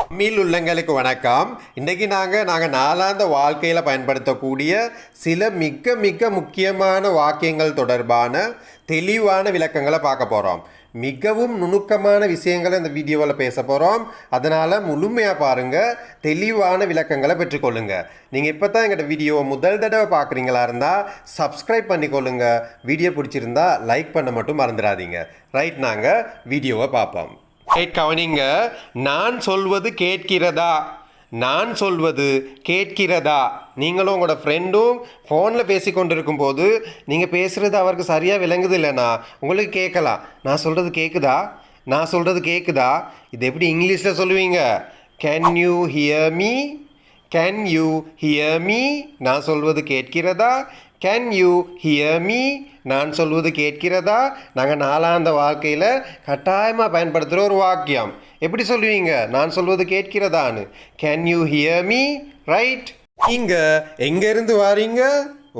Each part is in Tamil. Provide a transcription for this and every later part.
தமிழ் உள்ளங்களுக்கு வணக்கம். இன்றைக்கி நாங்கள் நாளாந்த வாழ்க்கையில் பயன்படுத்தக்கூடிய சில மிக மிக முக்கியமான வாக்கியங்கள் தொடர்பான தெளிவான விளக்கங்களை பார்க்க போகிறோம். மிகவும் நுணுக்கமான விஷயங்களை இந்த வீடியோவில் பேச போகிறோம். அதனால் முழுமையாக பாருங்கள், தெளிவான விளக்கங்களை பெற்றுக்கொள்ளுங்க. நீங்கள் இப்போ தான் எங்கள்கிட்ட வீடியோவை முதல் தடவை பார்க்குறீங்களா இருந்தால் சப்ஸ்கிரைப் பண்ணிக்கொள்ளுங்க. வீடியோ பிடிச்சிருந்தா லைக் பண்ண மட்டும் மறந்துடாதீங்க. ரைட், நாங்கள் வீடியோவை பார்ப்போம். கவனிங்க. நான் சொல்வது கேட்கிறதா? நான் சொல்வது கேட்கிறதா? நீங்களும் உங்களோட ஃப்ரெண்டும் ஃபோனில் பேசி கொண்டு இருக்கும்போது நீங்கள் பேசுகிறது அவருக்கு சரியாக விளங்குது இல்லைண்ணா, உங்களுக்கு கேட்கலாம். நான் சொல்கிறது கேட்குதா? நான் சொல்கிறது கேட்குதா? இது எப்படி இங்கிலீஷில் சொல்லுவீங்க? Can you hear me? Can you hear me? நான் சொல்வது கேட்கிறதா? Can you hear me? நான் சொல்வது கேட்கிறதா? நாங்கள் நாளாந்த வாழ்க்கையில் கட்டாயமாக பயன்படுத்துகிற ஒரு வாக்கியம். எப்படி சொல்லுவீங்க நான் சொல்வது கேட்கிறதான்னு? Can you hear me? Right. நீங்கள் எங்கேருந்து வாரீங்க?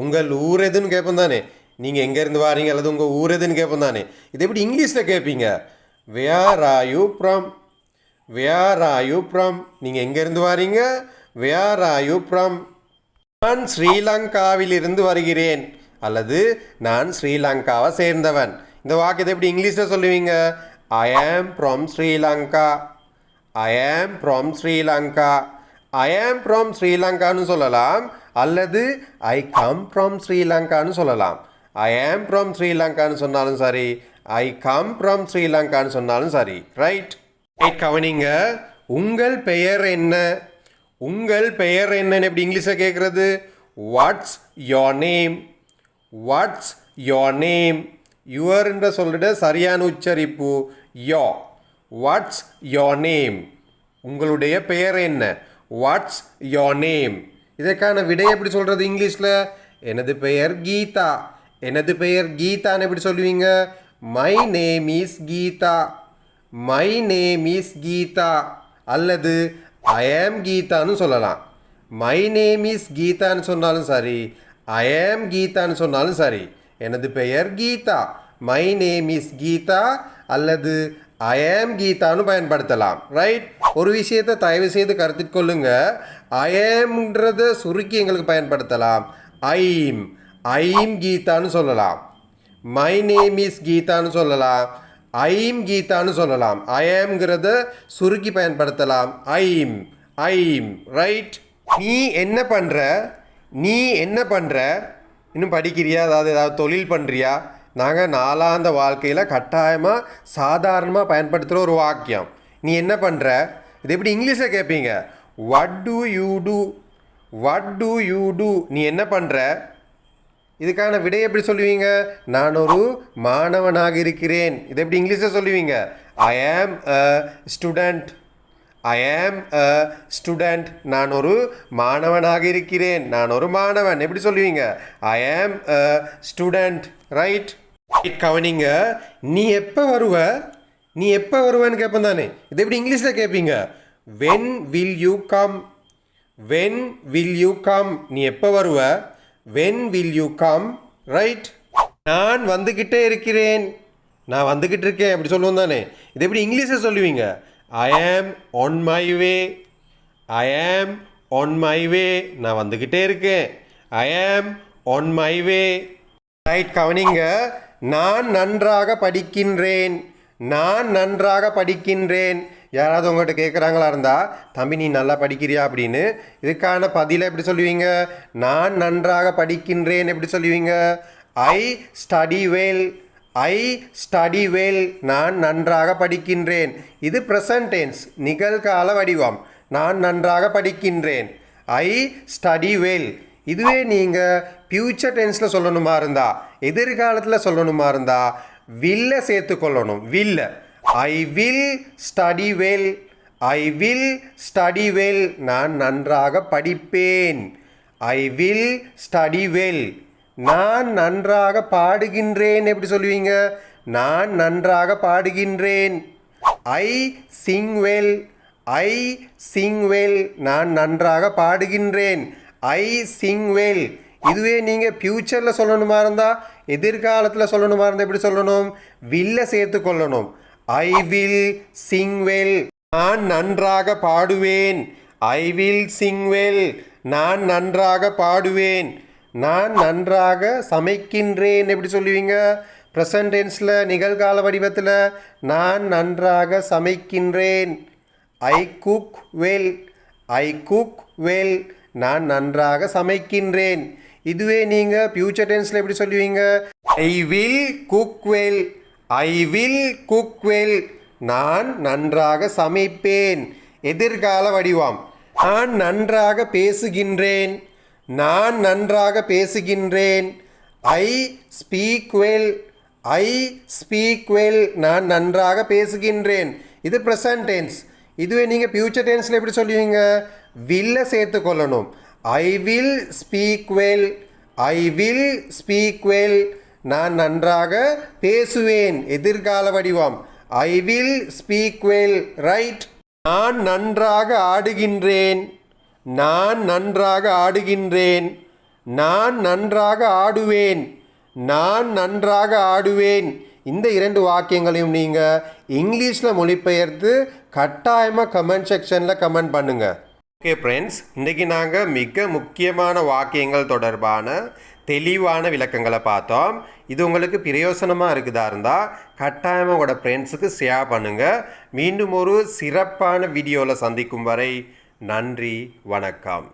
உங்கள் ஊர் எதுன்னு கேட்போம் தானே. நீங்கள் எங்கேருந்து வாரீங்க அல்லது உங்கள் ஊர் எதுன்னு கேட்போம் தானே. இது எப்படி இங்கிலீஷில் கேட்பீங்க? Where are you from? Where are you from? நீங்கள் எங்கேருந்து வாரீங்க? Where are you from? நான் ஸ்ரீலங்காவிலிருந்து வருகிறேன் அல்லது நான் ஸ்ரீலங்காவை சேர்ந்தவன். இந்த வாக்கியத்தை எப்படி இங்கிலீஷில் சொல்லுவீங்க? ஐ am from Sri Lanka. I am from Sri Lanka. I am from ஸ்ரீலங்கான்னு சொல்லலாம் அல்லது ஐ கம் ஃப்ரம் ஸ்ரீலங்கான்னு சொல்லலாம். ஐ ஆம் ஃப்ரம் ஸ்ரீலங்கான்னு சொன்னாலும் சரி, ஐ கம் ஃப்ரம் ஸ்ரீலங்கான்னு சொன்னாலும் சரி. ரைட். கவனிங்க. உங்கள் பெயர் என்ன? உங்கள் பெயர் என்னன்னு எப்படி இங்கிலீஷில் கேட்குறது? What's your name? What's your name? Your என்ற சொல்லிட சரியான உச்சரிப்பு யோ. What's your name? உங்களுடைய பெயர் என்ன? What's your name? இதற்கான விடை எப்படி சொல்கிறது இங்கிலீஷில்? எனது பெயர் கீதா. எனது பெயர் கீதான்னு எப்படி சொல்லுவீங்க? My name is Geeta. My name is Geeta. அல்லது ஐ ஆம் கீதான்னு சொல்லலாம். மை நேம் இஸ் கீதான்னு சொன்னாலும் சரி, ஐ ஆம் கீதான்னு சொன்னாலும் சரி. எனது பெயர் Geeta. My name is Geeta அல்லது ஐ ஆம் கீதான்னு பயன்படுத்தலாம். ரைட். ஒரு விஷயத்தை தயவு செய்து கருத்தில் கொள்ளுங்க. ஐ ஆம்ன்றத சுருக்கி எங்களுக்கு பயன்படுத்தலாம். ஐம். ஐம் கீதான்னு சொல்லலாம். மை நேம் இஸ் கீதான்னு சொல்லலாம். ஐம் கீதான்னு சொல்லலாம். ஐ ஆம்ங்கிறத சுருக்கி பயன்படுத்தலாம். ஐம். ஐம். ரைட். நீ என்ன பண்ணுற? நீ என்ன பண்ணுற? இன்னும் படிக்கிறியா? ஏதாவது தொழில் பண்ணுறியா? நாங்கள் நாளாந்த வாழ்க்கையில் கட்டாயமாக சாதாரணமாக பயன்படுத்துகிற ஒரு வாக்கியம். நீ என்ன பண்ணுற? இது எப்படி இங்கிலீஷில் கேட்பீங்க? What do you do? What do you do? நீ என்ன பண்ணுற? இதுக்கான விடை எப்படி சொல்லுவீங்க? நான் ஒரு மாணவனாக இருக்கிறேன். இதை எப்படி இங்கிலீஷில் சொல்லுவீங்க? ஐ ஆம் அ ஸ்டூடெண்ட். ஐ ஆம் அ ஸ்டூடெண்ட். நான் ஒரு மாணவனாக இருக்கிறேன். நான் ஒரு மாணவன். எப்படி சொல்லுவீங்க? ஐ ஆம் அ ஸ்டூடெண்ட். ரைட். கவனிங்க. நீ எப்போ வருவ? நீ எப்போ வருவேன்னு கேட்பேன் தானே. இதை எப்படி இங்கிலீஷில் கேட்பீங்க? When will you come? When will you come? நீ எப்போ வருவ? When will you come? Right. நான் வந்துக்கிட்டே இருக்கிறேன். நான் வந்துக்கிட்டு இருக்கேன் அப்படி சொல்லுவோம் தானே. இது எப்படி இங்கிலீஷில் சொல்லுவீங்க? ஐ ஆம் ஆன் மை வே. ஐ ஆம் ஆன் மை வே. நான் வந்துக்கிட்டே இருக்கேன். ஐ ஆம் ஆன் மை வே. ரைட். கவனிங்க. நான் நன்றாக படிக்கின்றேன். நான் நன்றாக படிக்கின்றேன். யாராவது உங்கள்கிட்ட கேட்குறாங்களா இருந்தால், தம்பி நீ நல்லா படிக்கிறியா அப்படின்னு, இதுக்கான பதிலை எப்படி சொல்லுவீங்க? நான் நன்றாக படிக்கின்றேன் எப்படி சொல்லுவீங்க? ஐ ஸ்டடி வெல். ஐ ஸ்டடி வெல். நான் நன்றாக படிக்கின்றேன். இது ப்ரெசன்ட் டென்ஸ், நிகழ்கால வடிவம். நான் நன்றாக படிக்கின்றேன். ஐ ஸ்டடி வெல். இதுவே நீங்கள் ஃப்யூச்சர் டென்ஸில் சொல்லணுமா இருந்தால், எதிர்காலத்தில் சொல்லணுமா இருந்தால் வில்ல சேர்த்துக்கொள்ளணும். வில்ல. I will study well. I will study well. நான் நன்றாக படிப்பேன். I will study well. நான் நன்றாக பாடுகின்றேன் எப்படி சொல்லுவீங்க? நான் நன்றாக பாடுகின்றேன். ஐ சிங் வெல். ஐ சிங் வெல். நான் நன்றாக பாடுகின்றேன். ஐ சிங் வெல். இதுவே நீங்கள் ஃப்யூச்சரில் சொல்லணுமா இருந்தால், எதிர்காலத்தில் சொல்லணுமா இருந்தால் எப்படி சொல்லணும்? வில்ல சேர்த்து கொள்ளணும். I will sing well. நான் நன்றாக பாடுவேன். I will sing well. நான் நன்றாக பாடுவேன். நான் நன்றாக சமைக்கின்றேன். எப்படி சொல்லுவீங்க? ப்ரெசன்ட் டென்ஸில் நிகழ்கால வடிவத்தில் நான் நன்றாக சமைக்கின்றேன். I cook well. I cook well. நான் நன்றாக சமைக்கின்றேன். இதுவே நீங்கள் ஃபியூச்சர் டென்ஸில் எப்படி சொல்லுவீங்க? I will cook well. I will cook well. நான் நன்றாக சமைப்பேன். எதிர்கால வடிவம். நான் நன்றாக பேசுகின்றேன். நான் நன்றாக பேசுகின்றேன். I speak well. I speak well. நான் நன்றாக பேசுகின்றேன். இது ப்ரெசன்ட் டென்ஸ். இதுவே நீங்கள் ஃபியூச்சர் டென்ஸில் எப்படி சொல்லுவீங்க? வில்லை சேர்த்து கொள்ளணும். I will speak well. I will speak well. நான் நன்றாக பேசுவேன். எதிர்கால வடிவம். I will speak well. Right. நான் நன்றாக ஆடுகின்றேன். நான் நன்றாக ஆடுகின்றேன். நான் நன்றாக ஆடுவேன். நான் நன்றாக ஆடுவேன். இந்த 2 வாக்கியங்களையும் நீங்கள் இங்கிலீஷில் மொழிபெயர்த்து கட்டாயமாக கமெண்ட் செக்ஷனில் கமெண்ட் பண்ணுங்கள். ஓகே ஃப்ரெண்ட்ஸ், இன்றைக்கி நாங்கள் மிக முக்கியமான வாக்கியங்கள் தொடர்பான தெளிவான விளக்கங்களை பார்த்தோம். இது உங்களுக்கு பிரயோசனமாக இருக்குதா இருந்தால் கட்டாயமாக உங்களோட ஃப்ரெண்ட்ஸுக்கு ஷேர் பண்ணுங்கள். மீண்டும் ஒரு சிறப்பான வீடியோவில் சந்திக்கும் வரை நன்றி, வணக்கம்.